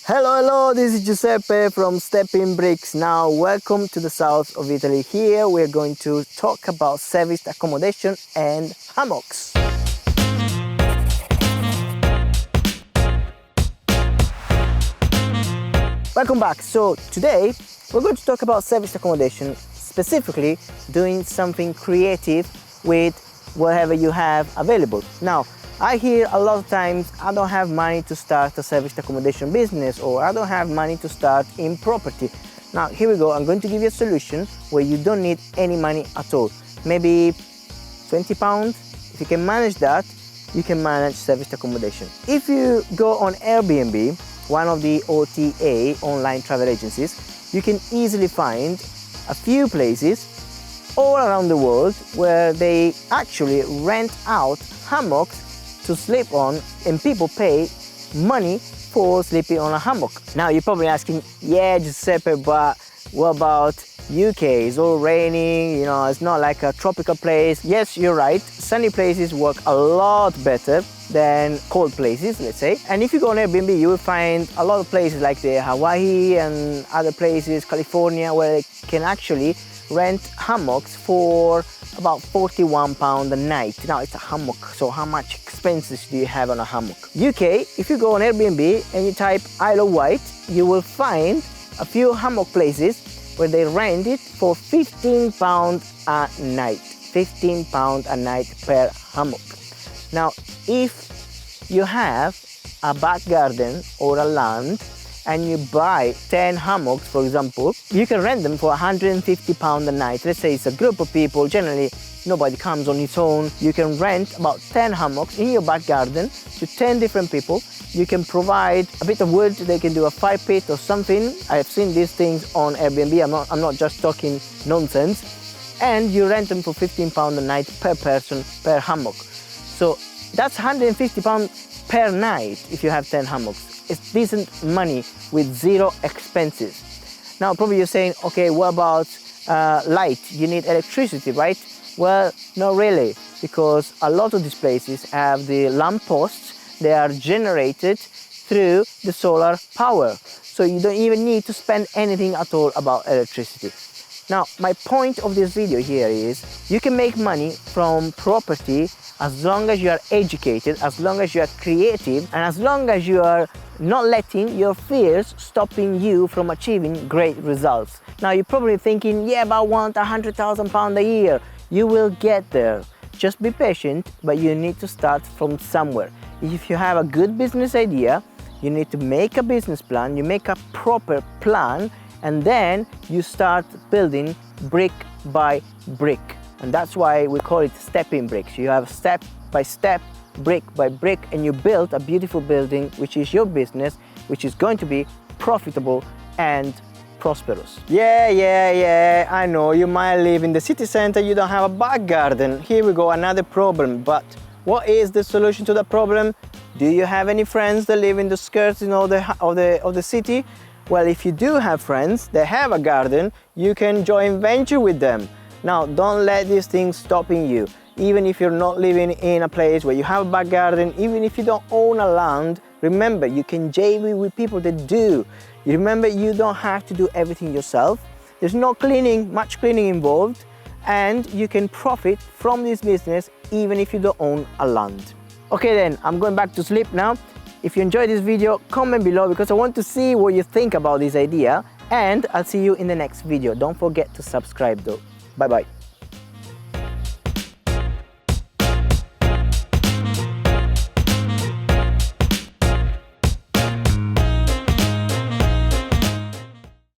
Hello, this is Giuseppe from Stepping Bricks. Now, welcome to the south of Italy. Here we're going to talk about serviced accommodation and hammocks. Welcome back. So today we're going to talk about serviced accommodation, specifically doing something creative with whatever you have available. Now, I hear a lot of times, I don't have money to start a serviced accommodation business, or I don't have money to start in property. Now, here we go. I'm going to give you a solution where you don't need any money at all. Maybe 20 pounds. If you can manage that, you can manage serviced accommodation. If you go on Airbnb, one of the OTA, online travel agencies, you can easily find a few places all around the world where they actually rent out hammocks to sleep on, and people pay money for sleeping on a hammock. Now you're probably asking, yeah, Giuseppe, but what about UK? It's all raining, it's not like a tropical place. Yes, you're right. Sunny places work a lot better than cold places, let's say. And if you go on Airbnb, you will find a lot of places like the Hawaii and other places, California, where they can actually rent hammocks for about £41 a night. Now it's a hammock, so how much expenses do you have on a hammock? UK, if you go on Airbnb and you type Isle of Wight, you will find a few hammock places where they rent it for £15 a night. £15 a night per hammock. Now, if you have a back garden or a land and you buy 10 hammocks, for example, you can rent them for £150 a night. Let's say it's a group of people, generally nobody comes on its own. You can rent about 10 hammocks in your back garden to 10 different people. You can provide a bit of wood, they can do a fire pit or something. I've seen these things on Airbnb, I'm not just talking nonsense. And you rent them for £15 a night per person, per hammock. So that's £150 per night if you have 10 hammocks. It's decent money with zero expenses. Now probably you're saying, okay, what about light? You need electricity, right? Well, not really, because a lot of these places have the lamp posts. They are generated through the solar power. So you don't even need to spend anything at all about electricity. Now, my point of this video here is you can make money from property as long as you are educated, as long as you are creative, and as long as you are not letting your fears stopping you from achieving great results. Now, you're probably thinking, yeah, but I want £100,000 a year. You will get there. Just be patient, but you need to start from somewhere. If you have a good business idea, you need to make a business plan, you make a proper plan, and then you start building brick by brick. And that's why we call it stepping bricks. You have step by step, brick by brick, and you build a beautiful building, which is your business, which is going to be profitable and prosperous. Yeah, I know you might live in the city center, you don't have a back garden. Here we go, another problem. But what is the solution to that problem? Do you have any friends that live in the skirts of the city? Well, if you do have friends that have a garden, you can join venture with them. Now, don't let these things stopping you. Even if you're not living in a place where you have a back garden, even if you don't own a land, remember, you can JV with people that do. Remember, you don't have to do everything yourself. There's no much cleaning involved, and you can profit from this business even if you don't own a land. Okay then, I'm going back to sleep now. If you enjoyed this video, comment below because I want to see what you think about this idea, and I'll see you in the next video. Don't forget to subscribe though. Bye bye.